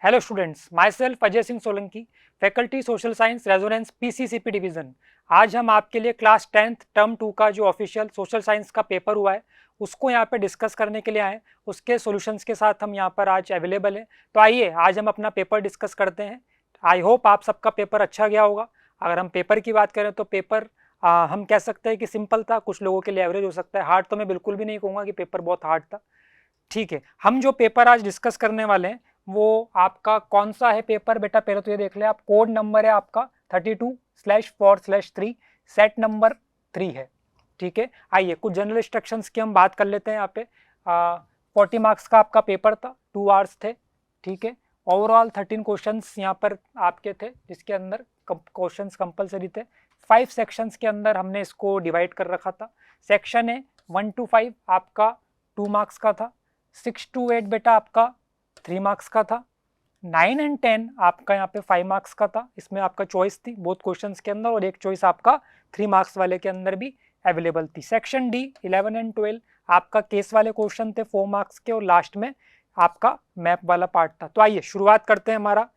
Hello students, myself Ajay Singh Solanki, faculty social science Resonance PCCP division. आज हम आपके लिए क्लास 10th टर्म 2 का जो ऑफिशियल सोशल साइंस का पेपर हुआ है उसको यहाँ पे डिस्कस करने के लिए आए। उसके सॉल्यूशंस के साथ हम यहाँ पर आज अवेलेबल हैं। तो आइए आज हम अपना पेपर डिस्कस करते हैं। आई होप आप सबका पेपर अच्छा गया होगा। अगर हम पेपर की बात करें तो पेपर हम कह सकते हैं कि सिंपल था, कुछ लोगों के लिए एवरेज हो सकता है। हार्ड तो मैं बिल्कुल भी नहीं कहूँगा कि पेपर बहुत हार्ड था। ठीक है, हम जो पेपर आज डिस्कस करने वाले हैं वो आपका कौन सा है पेपर बेटा, पहले तो ये देख ले आप। कोड नंबर है आपका 32/4/3, सेट नंबर 3 है। ठीक है, आइए कुछ जनरल इंस्ट्रक्शंस की हम बात कर लेते हैं। यहाँ पे 40 मार्क्स का आपका पेपर था, 2 आवर्स थे। ठीक है, ओवरऑल 13 क्वेश्चंस यहाँ पर आपके थे, जिसके अंदर क्वेश्चंस कंपलसरी थे। 5 सेक्शंस के अंदर हमने इसको डिवाइड कर रखा था। सेक्शन है 1 to 5 आपका 2 मार्क्स का था। 6 to 8 बेटा आपका 3 मार्क्स का था। 9 and 10 आपका यहाँ पे 5 मार्क्स का था। इसमें आपका चॉइस थी बहुत क्वेश्चंस के अंदर, और एक चॉइस आपका 3 मार्क्स वाले के अंदर भी अवेलेबल थी। सेक्शन डी 11 and 12 आपका केस वाले क्वेश्चन थे 4 मार्क्स के, और लास्ट में आपका मैप वाला पार्ट था। तो आइए शुरुआत करते हैं, हमारा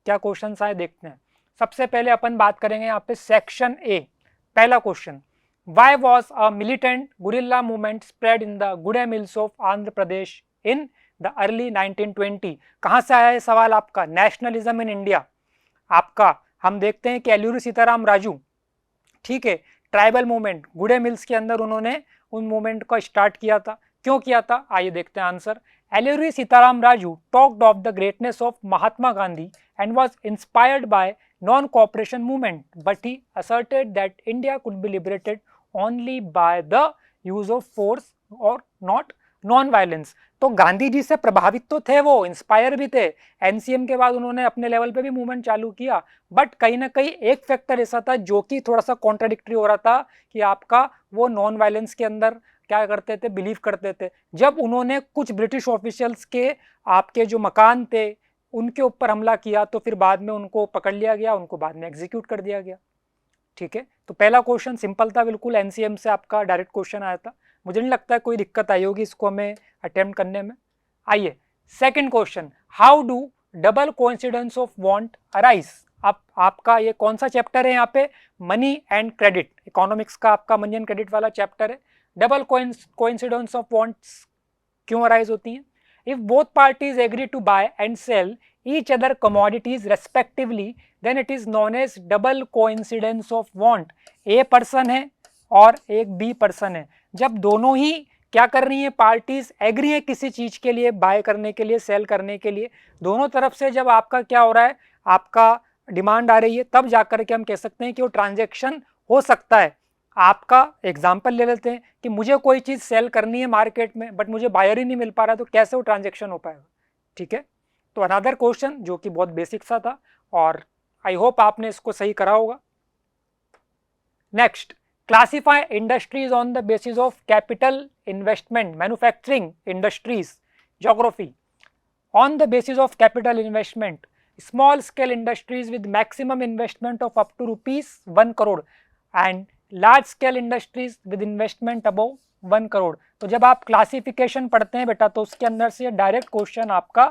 क्या क्वेश्चन आए देखते हैं। सबसे पहले अपन बात करेंगे यहाँ पे सेक्शन ए। पहला question, Why was a militant guerrilla movement spread in the Gude Mills of Andhra Pradesh in the early 1920? कहाँ से आया ये सवाल आपका? नेशनलिज्म इन इंडिया आपका हम देखते हैं कि एल्यूरी सीताराम राजू, ठीक है, ट्राइबल मूवमेंट गुडे मिल्स के अंदर उन्होंने उन मूवमेंट को स्टार्ट किया था। क्यों किया था, आइए देखते हैं answer. Alluri Sitaram Raju talked of the greatness of Mahatma Gandhi and was inspired by non-cooperation movement, but he asserted that India could be liberated only by the use of force or not non-violence। तो गांधी जी से प्रभावित तो थे वो, इंस्पायर भी थे। एनसीएम के बाद उन्होंने अपने लेवल पे भी मूवमेंट चालू किया, बट कहीं ना कहीं एक फैक्टर ऐसा था जो कि थोड़ा सा कॉन्ट्राडिक्टरी हो रहा था कि आपका वो नॉन वायलेंस के अंदर क्या करते थे, बिलीव करते थे। जब उन्होंने कुछ ब्रिटिश ऑफिशियल्स के आपके जो मकान थे उनके ऊपर हमला किया, तो फिर बाद में उनको पकड़ लिया गया, उनको बाद में एग्जीक्यूट कर दिया गया। ठीक है, तो पहला क्वेश्चन सिंपल था बिल्कुल, एनसीएम से आपका डायरेक्ट क्वेश्चन आया था। मुझे नहीं लगता है कोई दिक्कत आई होगी इसको हमें अटेम्प्ट करने में। आइए second question, how do double coincidence of want arise. अब आपका ये कौन सा चैप्टर है यहाँ पे? मनी एंड क्रेडिट, इकोनॉमिक्स का आपका मनी एंड क्रेडिट वाला चैप्टर है। डबल कोइंसिडेंस ऑफ वांट्स क्यों अराइज होती हैं? If both parties agree to buy and sell each other commodities respectively, then it is known as double coincidence of want। A person है और एक B person है। जब दोनों ही क्या कर रही हैं, पार्टीज एग्री है किसी चीज के लिए, बाय करने के लिए, सेल करने के लिए, दोनों तरफ से जब आपका क्या हो रहा है, आपका डिमांड आ रही है, तब जाकर के हम कह सकते हैं कि वो ट्रांजेक्शन हो सकता है। आपका एग्जाम्पल ले लेते हैं कि मुझे कोई चीज़ सेल करनी है मार्केट में, बट मुझे बायर ही नहीं मिल पा रहा, तो कैसे वो ट्रांजेक्शन हो पाएगा? ठीक है, तो अनदर क्वेश्चन जो कि बहुत बेसिक सा था, और आई होप आपने इसको सही करा होगा। Next, classify industries on the basis of capital investment. Manufacturing industries, geography. On the basis of capital investment, small scale industries with maximum investment of up to ₹1 crore and large scale industries with investment above 1 crore. तो जब आप classification पढ़ते हैं बेटा, तो उसके अंदर से डायरेक्ट क्वेश्चन आपका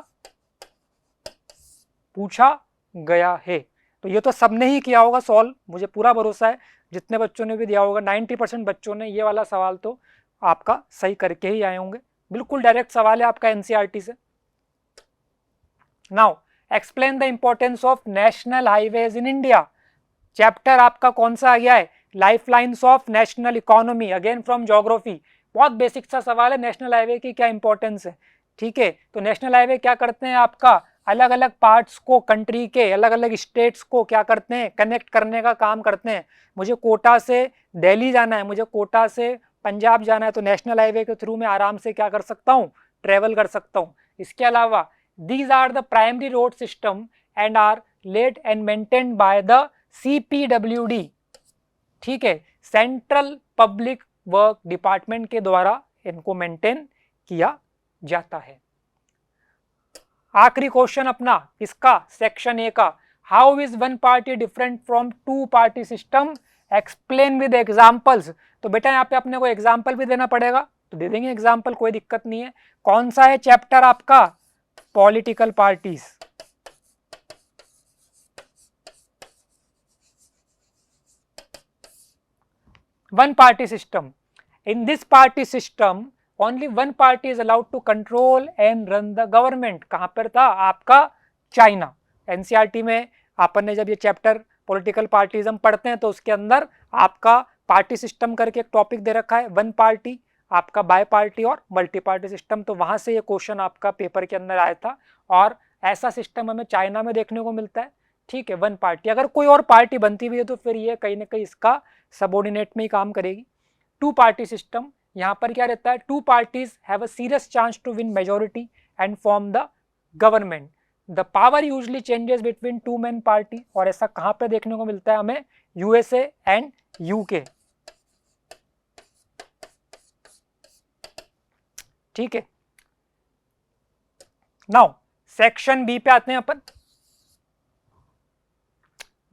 पूछा गया है। तो ये तो सबने ही किया होगा सॉल्व, मुझे पूरा भरोसा है। जितने बच्चों ने भी दिया होगा 90% बच्चों ने ये वाला सवाल तो आपका सही करके ही आए होंगे। बिल्कुल डायरेक्ट सवाल है आपका एनसीईआरटी से। Now explain the importance of national highways in India. Chapter आपका कौन सा आ गया है? Lifelines of national economy, again from geography. बहुत बेसिक सा सवाल है, नेशनल हाईवे की क्या इंपॉर्टेंस है। ठीक है, तो नेशनल हाईवे क्या करते हैं, आपका अलग अलग पार्ट्स को, कंट्री के अलग अलग स्टेट्स को क्या करते हैं, कनेक्ट करने का काम करते हैं। मुझे कोटा से दिल्ली जाना है, मुझे कोटा से पंजाब जाना है, तो नेशनल हाईवे के थ्रू मैं आराम से क्या कर सकता हूँ, ट्रेवल कर सकता हूँ। इसके अलावा these are the primary road system and are laid and maintained by the CPWD। ठीक है, सेंट्रल पब्लिक वर्क डिपार्टमेंट के द्वारा इनको मेंटेन किया जाता है। आखिरी क्वेश्चन अपना इसका सेक्शन ए का, how is one party different from two party system, explain with examples. तो बेटा यहाँ पे अपने को एग्जांपल भी देना पड़ेगा, तो दे देंगे एग्जांपल, कोई दिक्कत नहीं है। कौन सा है चैप्टर आपका? Political parties. One party system, in this party system only one party is allowed to control and run the government. कहां पर था आपका चाइना। एनसीईआरटी में अपन ने जब ये चैप्टर पॉलिटिकल पार्टीजम पढ़ते हैं तो उसके अंदर आपका पार्टी सिस्टम करके एक टॉपिक दे रखा है, वन पार्टी, आपका बाय पार्टी और मल्टी पार्टी सिस्टम। तो वहां से ये क्वेश्चन आपका पेपर के अंदर आया था और ऐसा सिस्टम हमें चाइना में देखने को मिलता है। ठीक है, वन पार्टी। अगर कोई और पार्टी बनती हुई है तो फिर ये कहीं ना कहीं इसका सबऑर्डिनेट में ही काम करेगी। टू पार्टी सिस्टम, यहाँ पर क्या रहता है, two parties have a serious chance to win majority and form the government. The power usually changes between two man party, और ऐसा कहां पे देखने को मिलता है हमें, यूएसए एंड यूके। ठीक है, नाउ सेक्शन बी पे आते हैं अपन।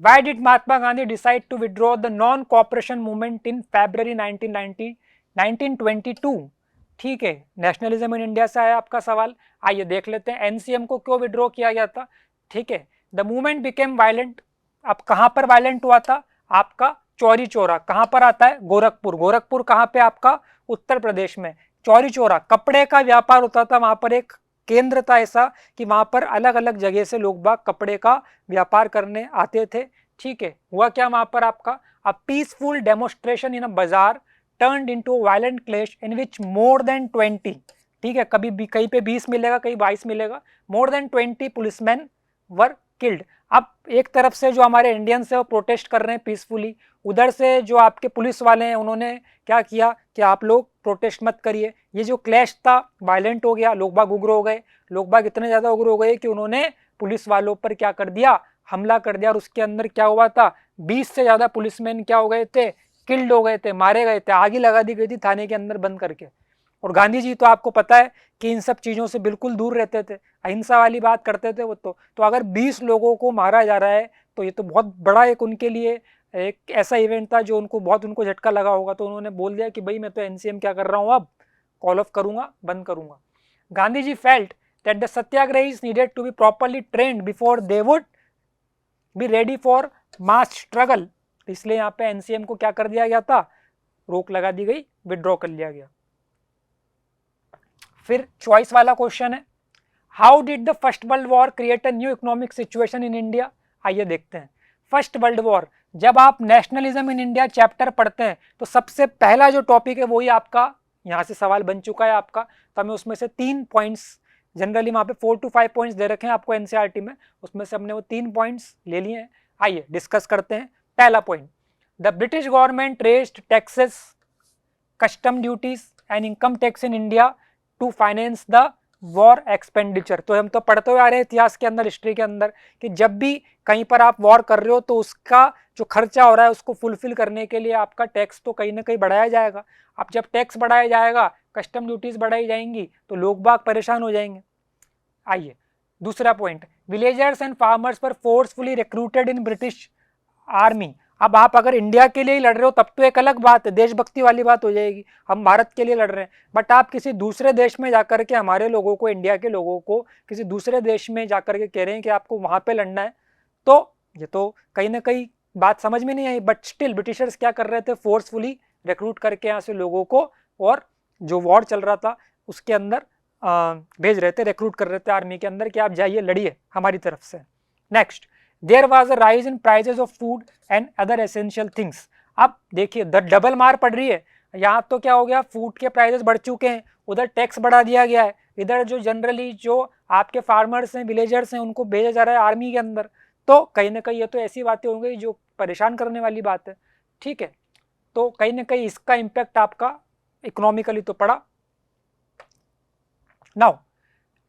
Why did Mahatma Gandhi decide to withdraw the non-cooperation movement in February 1922? ठीक है, नेशनलिज्म इन इंडिया से आया आपका सवाल। आइए देख लेते हैं एनसीएम को क्यों विड्रॉ किया गया था। ठीक है, द मूवमेंट बिकेम वायलेंट। अब कहां पर वायलेंट हुआ था, आपका चौरी चौरा। कहां पर आता है, गोरखपुर। गोरखपुर कहां पे, आपका उत्तर प्रदेश में। चौरी चौरा कपड़े का व्यापार होता था, वहां पर एक केंद्र था ऐसा कि वहां पर अलग अलग जगह से लोग बाग कपड़े का व्यापार करने आते थे। ठीक है, हुआ क्या वहां पर आपका, अ पीसफुल डेमोस्ट्रेशन इन अ बाजार टर्न्ड इनटू वायलेंट क्लैश इन विच मोर देन 20, ठीक है, कभी भी कहीं पे 20 मिलेगा, कहीं 22 मिलेगा, more than 20 policeman were killed. अब एक तरफ से जो हमारे इंडियंस है वो प्रोटेस्ट कर रहे हैं पीसफुली, उधर से जो आपके पुलिस वाले हैं उन्होंने क्या किया कि आप लोग प्रोटेस्ट मत करिए। ये जो क्लैश था वायलेंट हो गया, लोग बाग उग्र हो गए। लोग बाग इतने ज़्यादा उग्र हो गए कि उन्होंने पुलिस वालों पर क्या कर दिया, हमला कर दिया। और उसके अंदर क्या हुआ था, 20 से ज़्यादा पुलिसमैन क्या हो गए थे, किल्ड हो गए थे, मारे गए थे, आग ही लगा दी गई थी थाने के अंदर बंद करके। और गांधी जी तो आपको पता है कि इन सब चीज़ों से बिल्कुल दूर रहते थे, अहिंसा वाली बात करते थे वो। तो अगर 20 लोगों को मारा जा रहा है तो ये तो बहुत बड़ा एक उनके लिए एक ऐसा इवेंट था जो उनको झटका लगा होगा। तो उन्होंने बोल दिया कि भाई मैं तो एनसीएम क्या कर रहा हूँ, अब कॉल ऑफ करूंगा, बंद करूंगा। Gandhi ji felt that the satyagrahis needed to be properly trained before they would be ready for mass struggle. इसलिए यहाँ पे एनसीएम को क्या कर दिया गया था, रोक लगा दी गई, विड्रॉ कर लिया गया। फिर चॉइस वाला क्वेश्चन है, how did the first world war create a new economic situation in India. आइए देखते हैं। फर्स्ट वर्ल्ड वॉर, जब आप नेशनलिज्म इन इंडिया चैप्टर पढ़ते हैं तो सबसे पहला जो टॉपिक है वही आपका यहाँ से सवाल बन चुका है आपका। तो हमें उसमें से 3 पॉइंट्स, जनरली वहाँ पे 4 to 5 पॉइंट्स दे रखे हैं आपको एनसीईआरटी में, उसमें से हमने वो 3 पॉइंट्स ले लिए हैं। आइए डिस्कस करते हैं। पहला point, the British government raised taxes, custom duties and income tax in India to finance the war expenditure. तो हम तो पढ़ते हुए आ रहे हैं इतिहास के अंदर, हिस्ट्री के अंदर, कि जब भी कहीं पर आप वॉर कर रहे हो तो उसका जो खर्चा हो रहा है उसको फुलफिल करने के लिए आपका टैक्स तो कहीं ना कहीं बढ़ाया जाएगा। अब जब टैक्स बढ़ाया जाएगा, कस्टम ड्यूटीज बढ़ाई जाएंगी तो लोग बाग परेशान हो जाएंगे। आइए दूसरा point, villagers and farmers were forcefully recruited in British army. अब आप अगर इंडिया के लिए ही लड़ रहे हो तब तो एक अलग बात है, देशभक्ति वाली बात हो जाएगी, हम भारत के लिए लड़ रहे हैं। बट आप किसी दूसरे देश में जाकर के हमारे लोगों को, इंडिया के लोगों को किसी दूसरे देश में जाकर के कह रहे हैं कि आपको वहां पे लड़ना है, तो ये तो कहीं ना कहीं बात समझ में नहीं आई। बट स्टिल ब्रिटिशर्स क्या कर रहे थे, फोर्सफुली रिक्रूट करके यहाँ से लोगों को, और जो वॉर चल रहा था उसके अंदर भेज रहे थे, रिक्रूट कर रहे थे आर्मी के अंदर कि आप जाइए लड़िए हमारी तरफ से। Next, there was a rise in prices of food and other essential things. अब देखिए डबल मार पड़ रही है, यहाँ तो क्या हो गया, फूड के प्राइजेस बढ़ चुके हैं, उधर टैक्स बढ़ा दिया गया है, इधर जो जनरली जो आपके फार्मर्स हैं, विलेजर्स हैं, उनको भेजा जा रहा है आर्मी के अंदर। तो कहीं ना कहीं ये तो ऐसी बातें हो गई जो परेशान करने वाली बात है। ठीक है, तो कहीं ना कहीं इसका इम्पैक्ट आपका इकोनॉमिकली तो पड़ा। Now,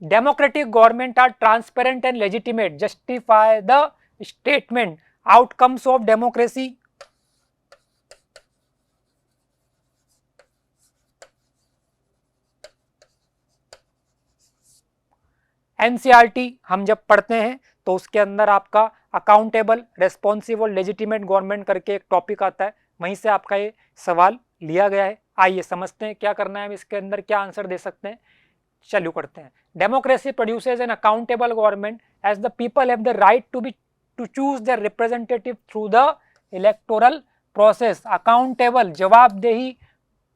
democratic government are transparent and legitimate, justify the statement outcomes of democracy। NCERT हम जब पढ़ते हैं तो उसके अंदर आपका अकाउंटेबल, रेस्पॉन्सिबल, लेजिटिमेट गवर्नमेंट करके एक टॉपिक आता है, वहीं से आपका ये सवाल लिया गया है। आइए समझते हैं क्या करना है, हम इसके अंदर क्या आंसर दे सकते हैं। चालू करते हैं। Democracy produces an accountable government as the people have the right to choose their representative through the electoral process, accountable, जवाबदेही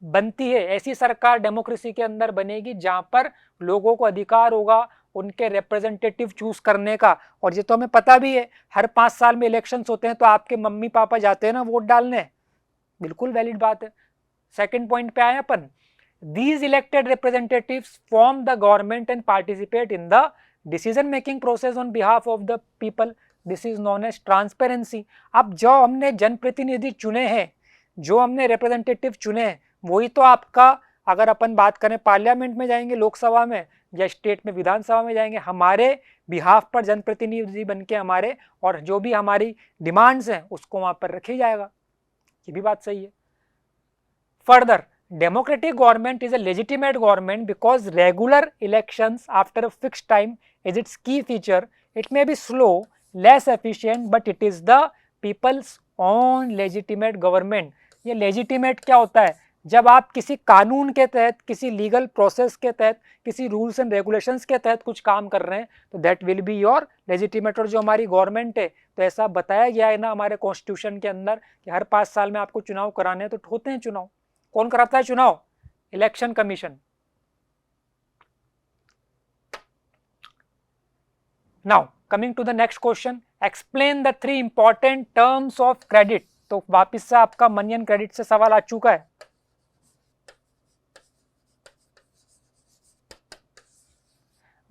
बनती है, ऐसी सरकार डेमोक्रेसी के अंदर बनेगी जहां पर लोगों को अधिकार होगा उनके रिप्रेजेंटेटिव चूज करने का। और ये तो हमें पता भी है, हर 5 साल में इलेक्शंस होते हैं तो आपके मम्मी पापा जाते हैं ना वोट डालने, बिल्कुल वैलिड बात है। सेकंड पॉइंट पे आए अपन, these elected representatives form the government and participate in the decision making process on behalf of the people, this is known as transparency। अब जो हमने जनप्रतिनिधि चुने हैं, जो हमने रिप्रेजेंटेटिव चुने हैं, वही तो आपका, अगर अपन बात करें पार्लियामेंट में जाएंगे, लोकसभा में या स्टेट में विधानसभा में जाएंगे, हमारे बिहाफ पर जनप्रतिनिधि बन के हमारे, और जो भी हमारी डिमांड्स हैं उसको वहां पर रखी जाएगा, ये भी बात सही है। Further, democratic government is a legitimate government because regular elections after a fixed time is its key feature। It may be slow, less efficient, but it is the people's own legitimate government। ये legitimate क्या होता है? जब आप किसी कानून के तहत, किसी लीगल प्रोसेस के तहत, किसी रूल्स एंड रेगुलेशंस के तहत कुछ काम कर रहे हैं तो that will be your legitimate. और जो हमारी गवर्नमेंट है, तो ऐसा बताया गया है ना हमारे कॉन्स्टिट्यूशन के अंदर कि हर 5 साल में आपको चुनाव कराने हैं, तो होते हैं चुनाव। कौन कराता है चुनाव? Election commission. Now coming to the next question, explain the 3 important terms of credit. तो वापिस से आपका मनी एंड क्रेडिट से सवाल आ चुका है।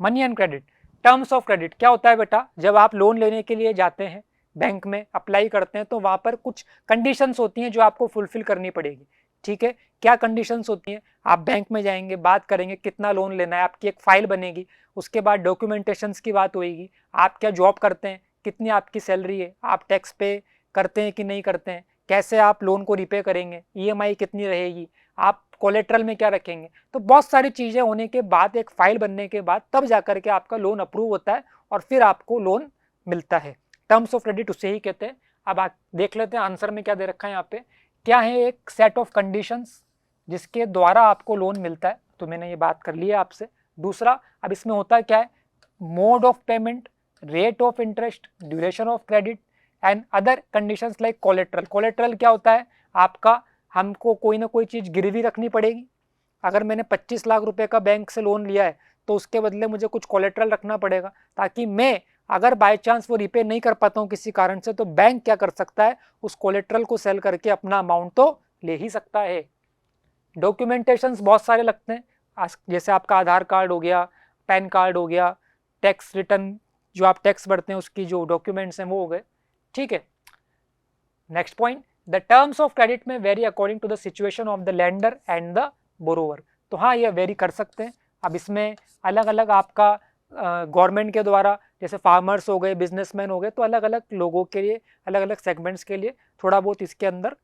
Money and credit, terms of credit क्या होता है बेटा? जब आप लोन लेने के लिए जाते हैं, बैंक में अप्लाई करते हैं, तो वहां पर कुछ कंडीशंस होती हैं जो आपको फुलफिल करनी पड़ेगी। ठीक है, क्या कंडीशंस होती हैं? आप बैंक में जाएंगे, बात करेंगे कितना लोन लेना है, आपकी एक फाइल बनेगी, उसके बाद डॉक्यूमेंटेशंस की बात होएगी, आप क्या जॉब करते हैं, कितनी आपकी सैलरी है, आप टैक्स पे करते हैं कि नहीं करते हैं, कैसे आप लोन को रिपे करेंगे, ईएमआई कितनी रहेगी, आप कोलेट्रल में क्या रखेंगे। तो बहुत सारी चीज़ें होने के बाद, एक फाइल बनने के बाद तब जाकर के आपका लोन अप्रूव होता है और फिर आपको लोन मिलता है। टर्म्स ऑफ क्रेडिट उसे ही कहते हैं। अब आप देख लेते हैं आंसर में क्या दे रखा है यहाँ पे, क्या है? एक सेट ऑफ कंडीशंस जिसके द्वारा आपको लोन मिलता है, तो मैंने ये बात कर ली है आपसे। दूसरा, अब इसमें होता है क्या है? Mode of payment, rate of interest, duration of credit and other conditions like collateral. Collateral क्या होता है? आपका, हमको कोई ना कोई चीज़ गिरवी रखनी पड़ेगी। अगर मैंने 25 लाख रुपए का बैंक से लोन लिया है तो उसके बदले मुझे कुछ कोलेट्रल रखना पड़ेगा, ताकि मैं अगर बाय चांस वो रिपे नहीं कर पाता हूँ किसी कारण से, तो बैंक क्या कर सकता है? उस कोलेट्रल को सेल करके अपना अमाउंट तो ले ही सकता है। डॉक्यूमेंटेशंस बहुत सारे लगते हैं, जैसे आपका आधार कार्ड हो गया, पैन कार्ड हो गया, टैक्स रिटर्न, जो आप टैक्स भरते हैं उसकी जो डॉक्यूमेंट्स हैं वो हो गए। ठीक है, next point, the terms of credit में very according to the situation of the lender and the borrower. तो हाँ, ये वेरी कर सकते हैं। अब इसमें अलग अलग आपका गवर्नमेंट के द्वारा, जैसे फार्मर्स हो गए, बिजनेसमैन हो गए, तो अलग अलग लोगों के लिए, अलग अलग सेगमेंट्स के लिए थोड़ा बहुत इसके अंदर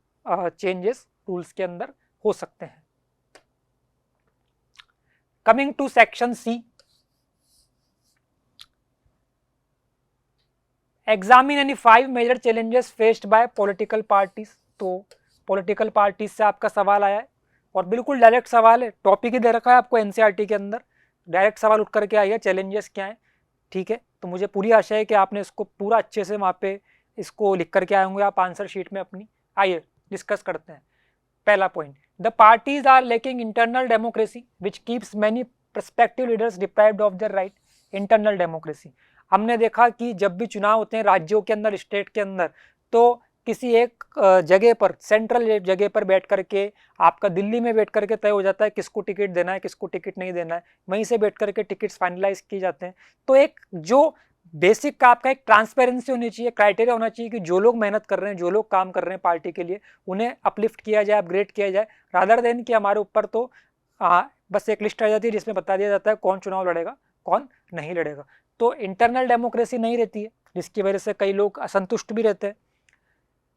चेंजेस रूल्स के अंदर हो सकते हैं। Coming to section C, examine any 5 major challenges faced by political parties. तो पॉलिटिकल पार्टीज से आपका सवाल आया है और बिल्कुल डायरेक्ट सवाल है, टॉपिक ही दे रखा है आपको एनसीईआरटी के अंदर, डायरेक्ट सवाल उठ करके आइए, चैलेंजेस क्या हैं। ठीक है, तो मुझे पूरी आशा है कि आपने इसको पूरा अच्छे से वहाँ पे इसको लिख करके आए होंगे आप आंसर शीट में अपनी। आइए डिस्कस करते हैं। पहला point, the parties are lacking internal democracy which keeps many prospective leaders deprived of their right. Internal democracy, हमने देखा कि जब भी चुनाव होते हैं राज्यों के अंदर, स्टेट के अंदर, तो किसी एक जगह पर, सेंट्रल जगह पर बैठ करके, आपका दिल्ली में बैठ करके तय हो जाता है किसको टिकट देना है, किसको टिकट नहीं देना है, वहीं से बैठ करके टिकट्स फाइनलाइज किए जाते हैं। तो एक जो बेसिक का आपका एक ट्रांसपेरेंसी होनी चाहिए, क्राइटेरिया होना चाहिए कि जो लोग मेहनत कर रहे हैं, जो लोग काम कर रहे हैं पार्टी के लिए, उन्हें अपलिफ्ट किया जाए, अपग्रेड किया जाए, रादर देन कि हमारे ऊपर तो बस एक लिस्ट आ जाती है जिसमें बता दिया जाता है कौन चुनाव लड़ेगा, कौन नहीं लड़ेगा। तो इंटरनल डेमोक्रेसी नहीं रहती है, जिसकी वजह से कई लोग असंतुष्ट भी रहते हैं।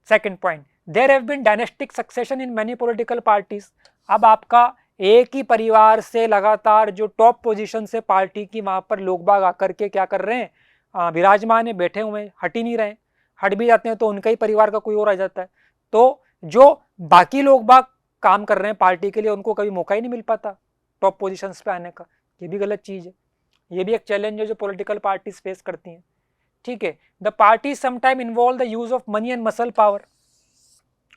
Second point, there have been dynastic succession in many political parties. अब आपका एक ही परिवार से लगातार जो टॉप पोजीशन से पार्टी की, वहां पर लोग बाग आकर के क्या कर रहे हैं, विराजमान है, बैठे हुए हैं, हट ही नहीं रहे, हट भी जाते हैं तो उनका ही परिवार का कोई और आ जाता है। तो जो बाकी लोग बाग काम कर रहे हैं पार्टी के लिए, उनको कभी मौका ही नहीं मिल पाता टॉप पोजीशंस पे आने का। ये भी गलत चीज़ है, ये भी एक चैलेंज है जो पॉलिटिकल पार्टीज फेस करती हैं। ठीक है, the party sometime involve the use of money and muscle power.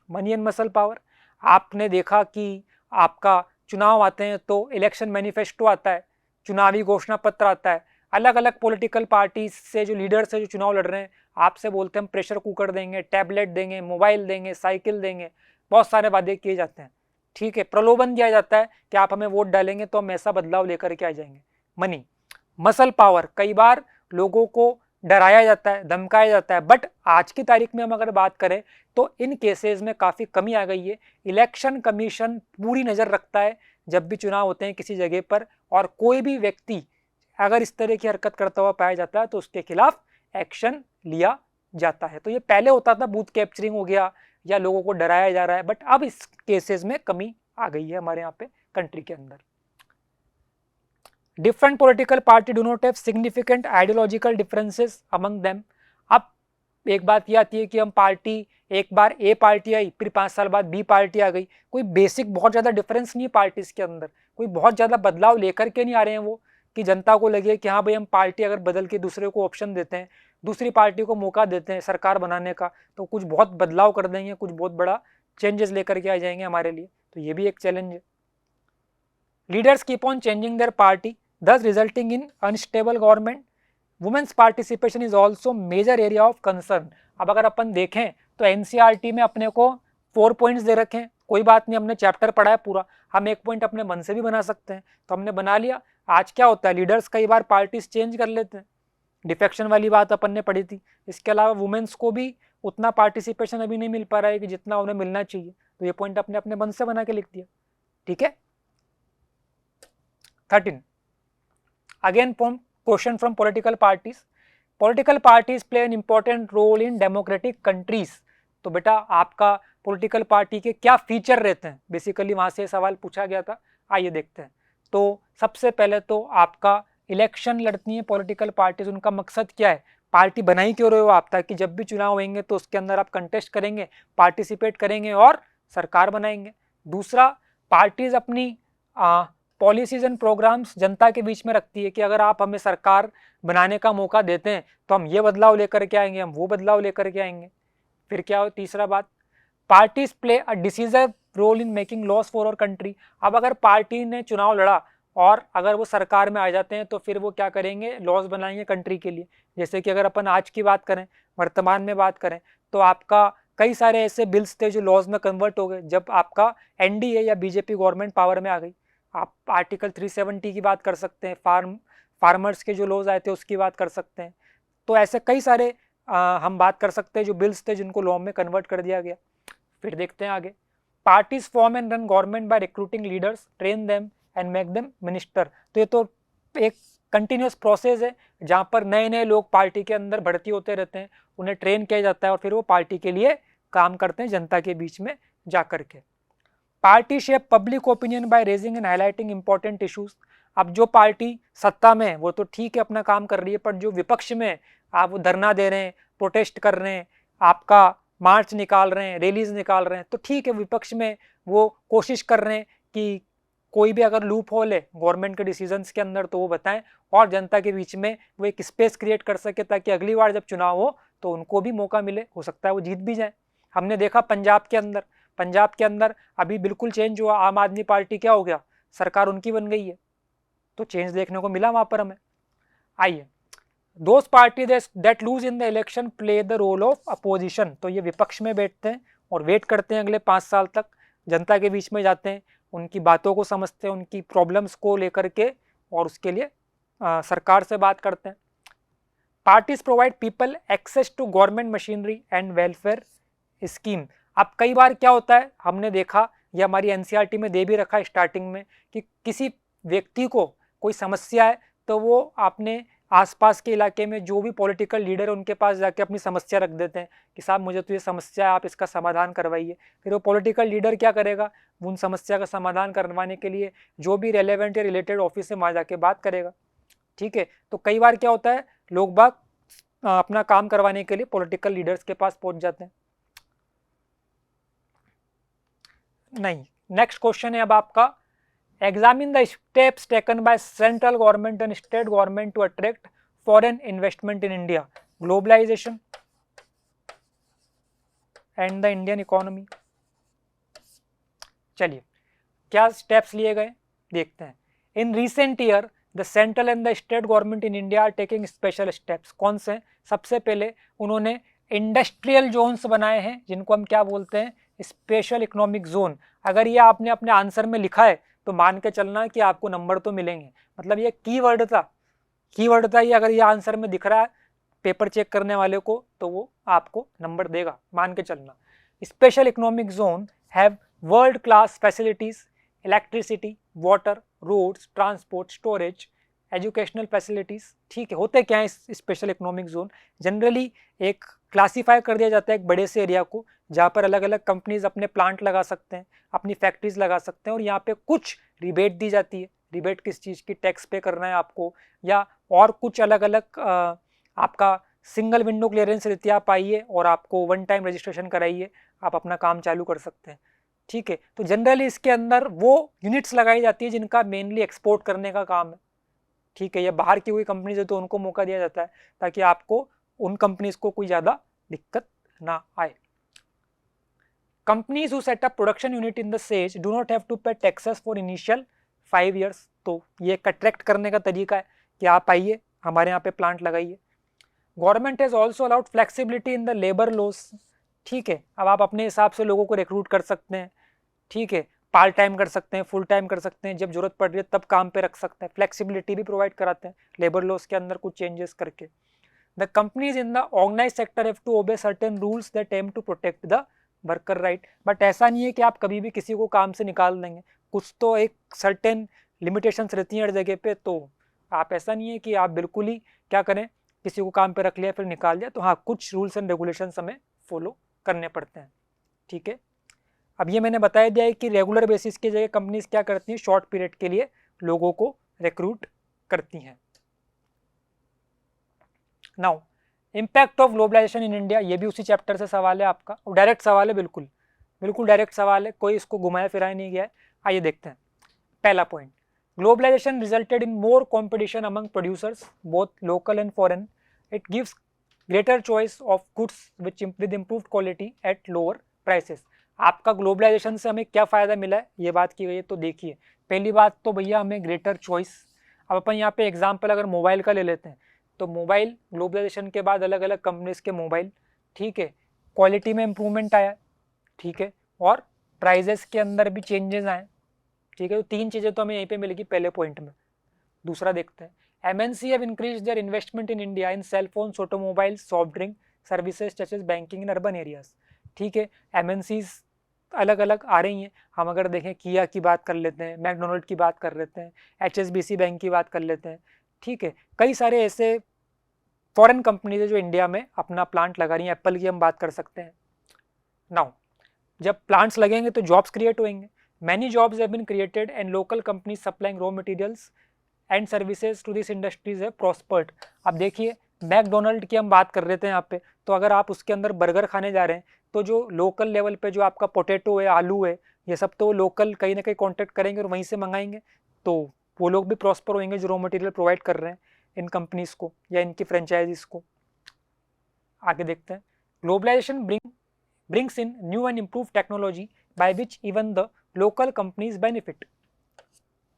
Money and muscle power. आपने देखा कि आपका चुनाव आते हैं तो इलेक्शन मैनिफेस्टो आता है, चुनावी घोषणा पत्र आता है, अलग अलग पॉलिटिकल पार्टी से जो लीडर्स है जो चुनाव लड़ रहे हैं आपसे बोलते हैं हम प्रेशर कुकर देंगे, टैबलेट देंगे, मोबाइल देंगे, साइकिल देंगे, बहुत सारे वादे किए जाते हैं, ठीक है। प्रलोभन दिया जाता है कि आप हमें वोट डालेंगे तो हम ऐसा बदलाव लेकर के आ जाएंगे। मनी, मसल पावर, कई बार लोगों को डराया जाता है, धमकाया जाता है, बट आज की तारीख में हम अगर बात करें तो इन केसेस में काफ़ी कमी आ गई है। इलेक्शन कमीशन पूरी नज़र रखता है जब भी चुनाव होते हैं किसी जगह पर, और कोई भी व्यक्ति अगर इस तरह की हरकत करता हुआ पाया जाता है तो उसके खिलाफ एक्शन लिया जाता है। तो ये पहले होता था, बूथ कैप्चरिंग हो गया या लोगों को डराया जा रहा है, बट अब इस केसेस में कमी आ गई है हमारे यहाँ पे कंट्री के अंदर। Different political party do not have significant ideological differences among them. अब एक बात ये आती है कि हम पार्टी, एक बार ए पार्टी आई फिर 5 साल बाद बी पार्टी आ गई, कोई बेसिक बहुत ज़्यादा डिफरेंस नहीं है पार्टीज के अंदर, कोई बहुत ज़्यादा बदलाव लेकर के नहीं आ रहे हैं वो कि जनता को लगे कि हाँ भाई हम पार्टी अगर बदल के दूसरे को ऑप्शन देते हैं, दूसरी पार्टी को मौका देते हैं सरकार बनाने का, तो कुछ बहुत बदलाव कर देंगे, कुछ बहुत बड़ा चेंजेस लेकर के आ जाएंगे हमारे लिए। तो ये भी एक चैलेंज है। Leaders keep on changing their party thus resulting in unstable government. Women's participation is also major area of concern. अब अगर अपन देखें तो एनसीईआरटी में अपने को 4 पॉइंट्स दे रखे हैं, कोई बात नहीं, हमने चैप्टर पढ़ा है पूरा, हम एक पॉइंट अपने मन से भी बना सकते हैं, तो हमने बना लिया। आज क्या होता है, लीडर्स कई बार पार्टीज चेंज कर लेते हैं, डिफेक्शन वाली बात अपन ने पढ़ी थी। इसके अलावा वुमेन्स को भी उतना पार्टिसिपेशन अभी नहीं मिल पा रहा है कि जितना उन्हें मिलना चाहिए, तो ये पॉइंट अपने अपने मन से बना के लिख दिया, ठीक है। 13 again question from political parties. Political parties play an important role in democratic countries. तो बेटा आपका पॉलिटिकल पार्टी के क्या फीचर रहते हैं, बेसिकली वहाँ से सवाल पूछा गया था, आइए देखते हैं। तो सबसे पहले तो आपका इलेक्शन लड़ती है पॉलिटिकल पार्टीज, उनका मकसद क्या है, पार्टी बनाई क्यों रहे हो आप, ताकि जब भी चुनाव होंगे तो उसके अंदर आप कंटेस्ट करेंगे, पार्टिसिपेट करेंगे और सरकार बनाएंगे। दूसरा, पार्टीज अपनी पॉलिसीज एंड प्रोग्राम्स जनता के बीच में रखती है कि अगर आप हमें सरकार बनाने का मौका देते हैं तो हम ये बदलाव लेकर के आएंगे, हम वो बदलाव लेकर के आएंगे। फिर क्या हो, तीसरा बात, parties play a decision role in making laws for our country. अब अगर पार्टी ने चुनाव लड़ा और अगर वो सरकार में आ जाते हैं तो फिर वो क्या करेंगे, लॉस बनाएंगे कंट्री के लिए। जैसे कि अगर अपन आज की बात करें, वर्तमान में बात करें, तो आपका कई सारे ऐसे बिल्स थे जो लॉज में कन्वर्ट हो गए जब आपका एनडीए या बीजेपी गवर्नमेंट पावर में आ गई। आप आर्टिकल 370 की बात कर सकते हैं, फार्मर्स के जो लॉज आए थे उसकी बात कर सकते हैं। तो ऐसे कई सारे हम बात कर सकते हैं जो बिल्स थे जिनको लॉ में कन्वर्ट कर दिया गया। फिर देखते हैं आगे, parties form and run government by recruiting leaders, train them and make them minister. तो ये तो एक कंटिन्यूस प्रोसेस है जहाँ पर नए नए लोग पार्टी के अंदर भर्ती होते रहते हैं, उन्हें ट्रेन किया जाता है और फिर वो पार्टी के लिए काम करते हैं जनता के बीच में जा करके। Party shape public opinion by raising and highlighting important issues. अब जो पार्टी सत्ता में वो तो ठीक है अपना काम कर रही है, पर जो विपक्ष में आप वो धरना दे रहे हैं, प्रोटेस्ट कर रहे हैं, आपका मार्च निकाल रहे हैं, रैलीज निकाल रहे हैं, तो ठीक है विपक्ष में वो कोशिश कर रहे हैं कि कोई भी अगर लूप होल है गवर्नमेंट के डिसीजंस के अंदर तो वो बताएं और जनता के बीच में वो एक स्पेस क्रिएट कर सके ताकि अगली बार जब चुनाव हो तो उनको भी मौका मिले, हो सकता है वो जीत भी जाए। हमने देखा पंजाब के अंदर अभी बिल्कुल चेंज हुआ, आम आदमी पार्टी क्या हो गया, सरकार उनकी बन गई है, तो चेंज देखने को मिला वहाँ पर हमें। आइए, those party that lose in the election play the role of opposition. तो ये विपक्ष में बैठते हैं और वेट करते हैं अगले 5 साल तक, जनता के बीच में जाते हैं, उनकी बातों को समझते हैं, उनकी प्रॉब्लम्स को लेकर के, और उसके लिए सरकार से बात करते हैं। Parties provide people access to government machinery and welfare scheme. अब कई बार क्या होता है, हमने देखा, ये हमारी एनसीईआरटी में दे भी रखा है स्टार्टिंग में, कि किसी व्यक्ति को कोई समस्या है तो वो अपने आसपास के इलाके में जो भी पॉलिटिकल लीडर है उनके पास जाके अपनी समस्या रख देते हैं कि साहब मुझे तो ये समस्या है, आप इसका समाधान करवाइए। फिर वो पॉलिटिकल लीडर क्या करेगा, उन समस्या का समाधान करवाने के लिए जो भी रेलेवेंट या रिलेटेड ऑफिस से वहाँ जाके बात करेगा, ठीक है। तो कई बार क्या होता है, लोग बाग अपना काम करवाने के लिए पॉलिटिकल लीडर्स के पास पहुँच जाते हैं। नहीं, नेक्स्ट क्वेश्चन है अब आपका, examine the steps taken by central government and state government to attract foreign investment in India, globalisation and the Indian economy. चलिए क्या स्टेप्स लिए गए देखते हैं। In recent year the central and the state government in India are taking special steps. कौन से? सबसे पहले उन्होंने इंडस्ट्रियल जोन्स बनाए हैं जिनको हम क्या बोलते हैं? Special economic zone. अगर ये आपने अपने आंसर में लिखा है तो मान के चलना है कि आपको नंबर तो मिलेंगे, मतलब ये कीवर्ड था, कीवर्ड था ये। अगर ये आंसर में दिख रहा है पेपर चेक करने वाले को तो वो आपको नंबर देगा, मान के चलना। Special economic zone have world class facilities, electricity, water, roads, transport, storage, educational facilities. ठीक है, होते क्या है स्पेशल इकोनॉमिक जोन? जनरली एक क्लासीफाई कर दिया जाता है एक बड़े से एरिया को जहाँ पर अलग अलग कंपनीज अपने प्लांट लगा सकते हैं, अपनी फैक्ट्रीज लगा सकते हैं, और यहाँ पे कुछ रिबेट दी जाती है। रिबेट किस चीज़ की? टैक्स पे करना है आपको, या और कुछ अलग अलग आपका सिंगल विंडो क्लियरेंस रहती है, आप आइए और आपको वन टाइम रजिस्ट्रेशन कराइए, आप अपना काम चालू कर सकते हैं। ठीक है, तो जनरली इसके अंदर वो यूनिट्स लगाई जाती है जिनका मेनली एक्सपोर्ट करने का काम है। ठीक है, या बाहर की कोई कंपनीज है तो उनको मौका दिया जाता है ताकि आपको उन कंपनीज को कोई ज़्यादा दिक्कत ना आए। Companies who set up production unit in the SEZ do not have to pay taxes for initial 5 years. तो ये अट्रैक्ट करने का तरीका है कि आप आइए हमारे यहाँ पे प्लांट लगाइए। Government has also allowed flexibility in the labour laws. ठीक है, अब आप अपने हिसाब से लोगों को रिक्रूट कर सकते हैं। ठीक है, पार्ट टाइम कर सकते हैं, फुल टाइम कर सकते हैं, जब जरूरत पड़ रही है तब काम पे रख सकते हैं। फ्लेक्सिबिलिटी भी प्रोवाइड कराते हैं लेबर लॉस के अंदर कुछ चेंजेस करके। The companies in the organise sector have to obey certain rules that aim to protect the worker right. But ऐसा नहीं है कि आप कभी भी किसी को काम से निकाल देंगे, कुछ तो एक सर्टेन लिमिटेशंस रहती हैं हर जगह पे। तो आप ऐसा नहीं है कि आप बिल्कुल ही क्या करें, किसी को काम पे रख लिया फिर निकाल दिया। तो हाँ, कुछ रूल्स एंड रेगुलेशंस हमें फॉलो करने पड़ते हैं। ठीक है, अब ये मैंने बताया दिया है कि रेगुलर बेसिस की जगह कंपनीज क्या करती हैं, शॉर्ट पीरियड के लिए लोगों को रिक्रूट करती हैं। Now impact of globalisation in India, ये भी उसी चैप्टर से सवाल है आपका, और डायरेक्ट सवाल है, बिल्कुल बिल्कुल डायरेक्ट सवाल है, कोई इसको घुमाया फिराया नहीं गया है। आइए देखते हैं। पहला point, globalization resulted in more competition among producers both local and foreign. It gives greater choice of goods with improved quality at lower prices. आपका ग्लोबलाइजेशन से हमें क्या फ़ायदा मिला है ये बात की गई है, तो देखिए पहली बात तो भैया हमें ग्रेटर चॉइस। अब अपन यहाँ पे एग्जांपल अगर मोबाइल का ले लेते हैं तो मोबाइल ग्लोबलाइजेशन के बाद अलग अलग कंपनीज के मोबाइल, ठीक है, क्वालिटी में इम्प्रूवमेंट आया, ठीक है, और प्राइजेस के अंदर भी चेंजेस आए। ठीक है, तो तीन चीज़ें तो हमें यहीं पे मिलेगी पहले पॉइंट में। दूसरा देखते हैं, MNC have increased their investment in India in cell phones, automobiles, soft drink services such as banking in urban areas। ठीक है, MNCs अलग अलग आ रही हैं। हम अगर देखें किया की बात कर लेते हैं, मैकडोनल्ड की बात कर लेते हैं, HSBC बैंक की बात कर लेते हैं। ठीक है, कई सारे ऐसे फॉरेन कंपनीज है जो इंडिया में अपना प्लांट लगा रही हैं। एप्पल की हम बात कर सकते हैं। नाउ जब प्लांट्स लगेंगे तो जॉब्स क्रिएट होंगे। Many jobs have been created and local companies supplying raw materials and services to this industries है प्रॉस्पर्ड। अब देखिए मैकडोनल्ड की हम बात कर रहे थे यहाँ पे, तो अगर आप उसके अंदर बर्गर खाने जा रहे हैं तो जो लोकल लेवल पे जो आपका पोटैटो है, आलू है, ये सब तो लोकल कहीं ना कहीं कॉन्टेक्ट करेंगे और वहीं से मंगाएंगे, तो वो लोग भी प्रॉस्पर होंगे जो रॉ मटेरियल प्रोवाइड कर रहे हैं इन कंपनीज को या इनकी फ्रेंचाइजीज को। आगे देखते हैं, globalisation brings in new and improved technology by which even the local companies benefit।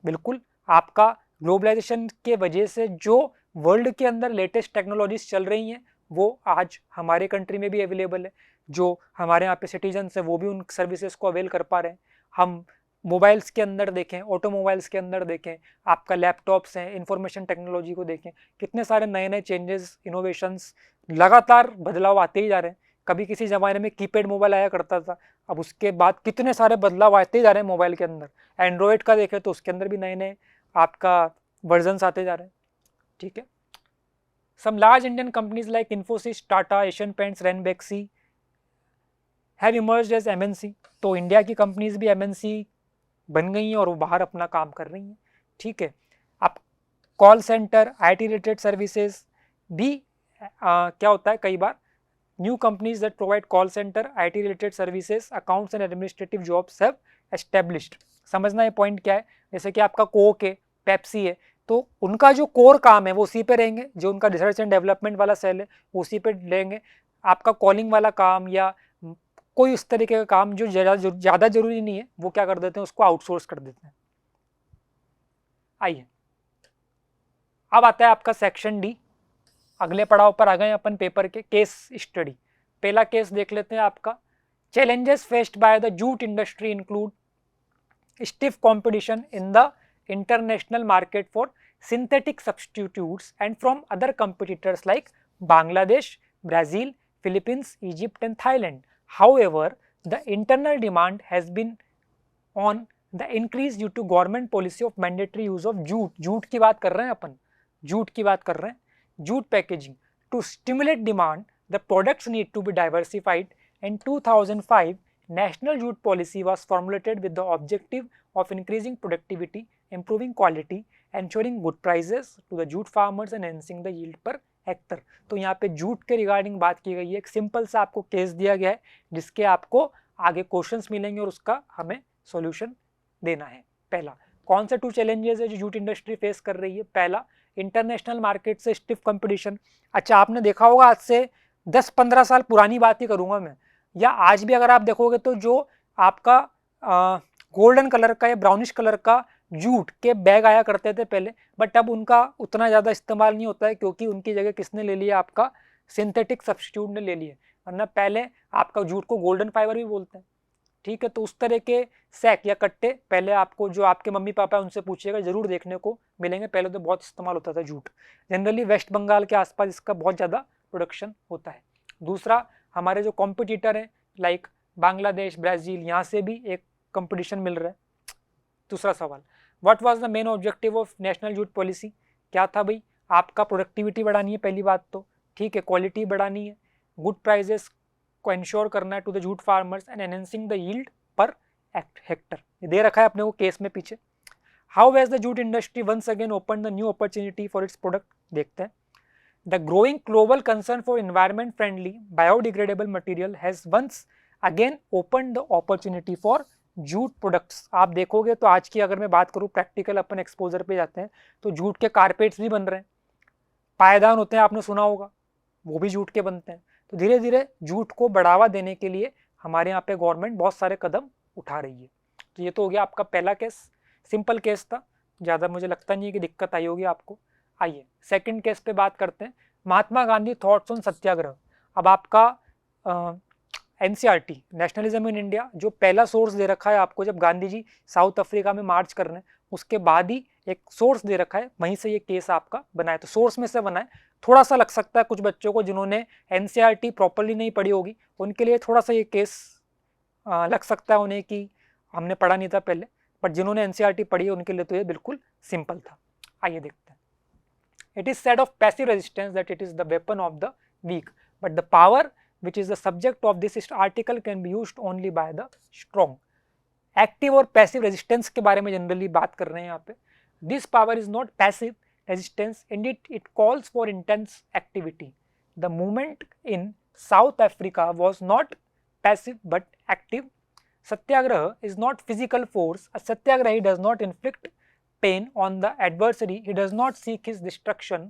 बिल्कुल, आपका ग्लोबलाइजेशन के वजह से जो वर्ल्ड के अंदर लेटेस्ट टेक्नोलॉजीज चल रही हैं वो आज हमारे कंट्री में भी अवेलेबल है। जो हमारे यहाँ पे सिटीजन्स हैं वो भी उन सर्विसेज को अवेल कर पा रहे हैं। हम मोबाइल्स के अंदर देखें, ऑटोमोबाइल्स के अंदर देखें, आपका लैपटॉप्स हैं, इंफॉर्मेशन टेक्नोलॉजी को देखें, कितने सारे नए नए चेंजेस, इनोवेशंस, लगातार बदलाव आते ही जा रहे हैं। कभी किसी ज़माने में कीपैड मोबाइल आया करता था, अब उसके बाद कितने सारे बदलाव आते ही जा रहे हैं मोबाइल के अंदर। एंड्रॉयड का देखें तो उसके अंदर भी नए नए आपका वर्जन्स आते जा रहे हैं। ठीक है, some large Indian companies like Infosys, Tata, Asian Paints, Ranbaxy have emerged as MNC। तो इंडिया की कंपनीज भी MNC बन गई हैं और वो बाहर अपना काम कर रही हैं। ठीक है, अब call centre, IT related services भी क्या होता है कई बार new companies that provide call centre, IT related services, accounts and administrative jobs have established. समझना ये पॉइंट क्या है, जैसे कि आपका कोक है, पेप्सी है, तो उनका जो कोर काम है वो उसी पे रहेंगे, जो उनका रिसर्च एंड डेवलपमेंट वाला सेल है वो उसी पे लेंगे। आपका कॉलिंग वाला काम या कोई उस तरीके का काम जो ज़्यादा जरूरी नहीं है वो क्या कर देते हैं, उसको आउटसोर्स कर देते हैं। आइए अब आता है आपका सेक्शन डी। अगले पड़ाव पर आ गए अपन पेपर के केस स्टडी। पहला केस देख लेते हैं आपका, challenges faced by the jute industry include stiff competition in the international market for synthetic substitutes and from other competitors like Bangladesh, Brazil, Philippines, Egypt and Thailand. However, the internal demand has been on the increase due to government policy of mandatory use of jute. Jute की बात कर रहे हैं अपन, jute की बात कर रहे हैं, jute packaging. To stimulate demand, the products need to be diversified. In 2005, National Jute Policy was formulated with the objective of increasing productivity, improving quality, ensuring good prices to the jute farmers and enhancing the yield per hectare. तो यहाँ पे jute के regarding बात की गई है। एक simple सा आपको केस दिया गया है जिसके आपको आगे क्वेश्चंस मिलेंगे और उसका हमें सॉल्यूशन देना है। पहला, कौन से 2 चैलेंजेस है जो जूट इंडस्ट्री फेस कर रही है? पहला, इंटरनेशनल मार्केट से स्टिफ कंपटीशन। अच्छा, आपने देखा होगा आज से 10-15 साल पुरानी बात ही करूंगा मैं, या आज भी अगर आप देखोगे तो जो आपका गोल्डन कलर का या ब्राउनिश कलर का जूट के बैग आया करते थे पहले, बट अब उनका उतना ज़्यादा इस्तेमाल नहीं होता है क्योंकि उनकी जगह किसने ले लिया? आपका सिंथेटिक सब्स्टिट्यूट ने ले लिया। वरना पहले आपका जूट को गोल्डन फाइबर भी बोलते हैं, ठीक है। तो उस तरह के सैक या कट्टे पहले आपको जो आपके मम्मी पापा है उनसे पूछिएगा, जरूर देखने को मिलेंगे। पहले तो बहुत इस्तेमाल होता था जूट, जनरली वेस्ट बंगाल के आसपास इसका बहुत ज़्यादा प्रोडक्शन होता है। दूसरा, हमारे जो कॉम्पिटिटर हैं लाइक बांग्लादेश, ब्राज़ील, यहाँ से भी एक कंपटीशन मिल रहा है। दूसरा सवाल, what was the main objective of national jute policy? क्या था भाई? आपका प्रोडक्टिविटी बढ़ानी है पहली बात तो, ठीक है, क्वालिटी बढ़ानी है, गुड प्राइजेस को इंश्योर करना है to the jute farmers and enhancing the yield per hectare. ये दे रखा है अपने को केस में पीछे। How has the jute industry once again open the new opportunity for its product? देखते हैं। The growing global concern for environment-friendly, biodegradable material has once again opened the opportunity for jute products. आप देखोगे तो आज की अगर मैं बात करूँ प्रैक्टिकल अपन एक्सपोजर पे जाते हैं तो जूट के कारपेट्स भी बन रहे हैं, पायदान होते हैं, आपने सुना होगा, वो भी जूट के बनते हैं। तो धीरे धीरे जूट को बढ़ावा देने के लिए हमारे यहाँ पे गवर्नमेंट बहुत सारे कदम उठा रही है। तो ये तो हो गया आपका पहला केस, सिंपल केस था, ज़्यादा मुझे लगता नहीं है कि दिक्कत आई होगी आपको। आइए सेकंड केस पे बात करते हैं, महात्मा गांधी थॉट्स ऑन सत्याग्रह। अब आपका एनसीईआरटी नेशनलिज्म इन इंडिया जो पहला सोर्स दे रखा है आपको, जब गांधी जी साउथ अफ्रीका में मार्च कर रहे हैं उसके बाद ही एक सोर्स दे रखा है, वहीं से ये केस आपका बना है। तो सोर्स में से बना है, थोड़ा सा लग सकता है कुछ बच्चों को जिन्होंने एनसीईआरटी प्रॉपरली नहीं पढ़ी होगी उनके लिए थोड़ा सा ये केस लग सकता है उन्हें कि हमने पढ़ा नहीं था पहले, बट जिन्होंने एनसीईआरटी पढ़ी है उनके लिए तो ये बिल्कुल सिंपल था। आइए देखते हैं। It is said of passive resistance that it is the weapon of the weak, but the power which is the subject of this article can be used only by the strong. Active और passive resistance के बारे में generally बात कर रहे हैं यहाँ पे। This power is not passive resistance, indeed it calls for intense activity. The movement in South Africa was not passive but active. Satyagraha is not physical force. A satyagrahi does not inflict pain on the adversary, he does not seek his destruction.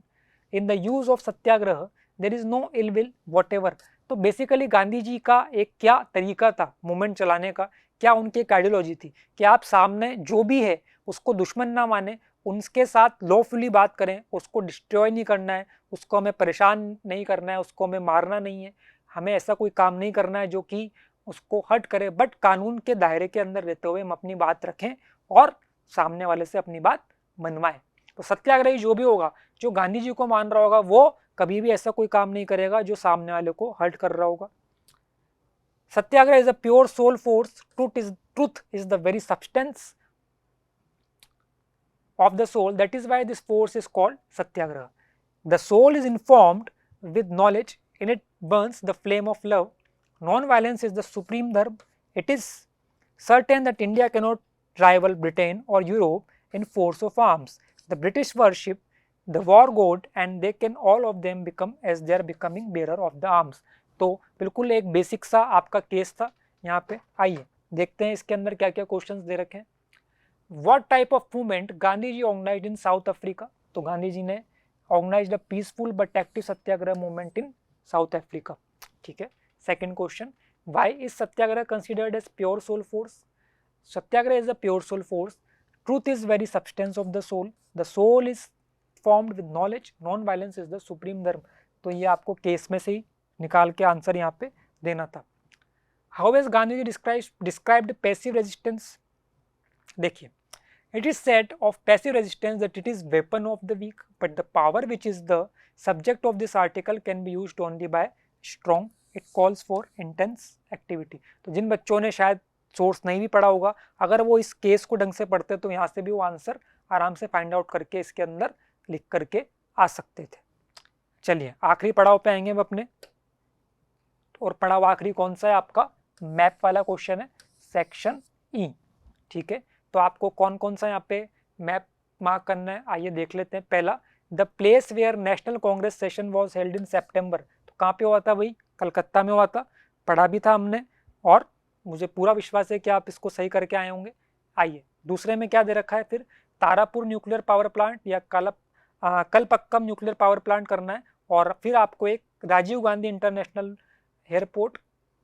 In the use of satyagraha there is no ill will whatever. तो basically Gandhi ji का एक क्या तरीका था movement चलाने का, क्या उनकी एक आइडियोलॉजी थी कि आप सामने जो भी है उसको दुश्मन ना माने, उनके साथ लॉफुली बात करें, उसको डिस्ट्रॉय नहीं करना है, उसको हमें परेशान नहीं करना है, उसको हमें मारना नहीं है, हमें ऐसा कोई काम नहीं करना है जो कि उसको हर्ट करे, बट कानून के दायरे के अंदर रहते हुए हम अपनी बात रखें और सामने वाले से अपनी बात मनवाएं। तो सत्याग्रही जो भी होगा, जो गांधी जी को मान रहा होगा, वो कभी भी ऐसा कोई काम नहीं करेगा जो सामने वाले को हर्ट कर रहा होगा। Satyagraha is a pure soul force, truth is the very substance of the soul, that is why this force is called satyagraha. The soul is informed with knowledge, in it burns the flame of love. Non-violence is the supreme dharma. It is certain that India cannot rival Britain or Europe in force of arms. The British worship the war god and they can all of them become as they are becoming bearer of the arms. तो बिल्कुल एक basic सा आपका case था यहाँ पे। आइए देखते हैं इसके अंदर क्या क्या क्वेश्चंस दे रखे हैं। What type of movement Gandhi ji organized in South Africa? तो गांधी जी ने organized a peaceful but active satyagraha movement in South Africa, ठीक है। Second question, why is satyagraha considered as pure soul force? Satyagraha is a pure soul force. Truth is very substance of the soul. The soul is formed with knowledge. Non violence is the supreme dharma. तो ये आपको case में से ही निकाल के answer यहाँ पे देना था. How is Gandhi ji described passive resistance? देखिए, it is said of passive resistance that it is weapon of the weak, but the power which is the subject of this article can be used only by strong. It calls for intense activity. तो जिन बच्चों ने शायद source नहीं भी पढ़ा होगा, अगर वो इस केस को ढंग से पढ़ते तो यहाँ से भी वो आंसर आराम से फाइंड आउट करके इसके अंदर लिख करके आ सकते थे. चलिए आखिरी पड़ाव पे आएंगे हम अपने, और पड़ाव आखिरी कौन सा है आपका? मैप वाला क्वेश्चन है, सेक्शन ई. ठीक है, तो आपको कौन कौन सा यहाँ पे मैप मार्क करना है, आइए देख लेते हैं. पहला, the place where National Congress session was held in September. तो कहाँ पे हुआ था भाई? कलकत्ता में हुआ था. पढ़ा भी था हमने, और मुझे पूरा विश्वास है कि आप इसको सही करके आए होंगे. आइए दूसरे में क्या दे रखा है फिर? तारापुर न्यूक्लियर पावर प्लांट या कलपक्कम न्यूक्लियर पावर प्लांट करना है, और फिर आपको एक Rajiv Gandhi International Airport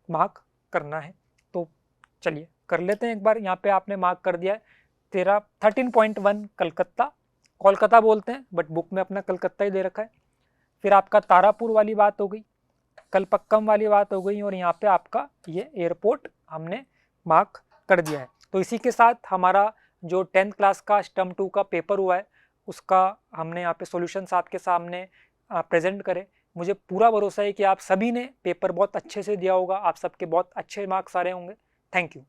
mark करना है. तो चलिए कर लेते हैं एक बार. यहाँ पे आपने मार्क कर दिया है 13.1 कलकत्ता, कोलकाता बोलते हैं बट बुक में अपना कलकत्ता ही दे रखा है. फिर आपका तारापुर वाली बात हो गई, कलपक्कम वाली बात हो गई, और यहाँ पे आपका ये एयरपोर्ट हमने मार्क कर दिया है. तो इसी के साथ हमारा जो 10th क्लास का स्टम 2 का पेपर हुआ है उसका हमने यहाँ पे सॉल्यूशंस आपके सामने प्रेजेंट करे. मुझे पूरा भरोसा है कि आप सभी ने पेपर बहुत अच्छे से दिया होगा, आप सबके बहुत अच्छे मार्क्स आ रहे होंगे. Thank you.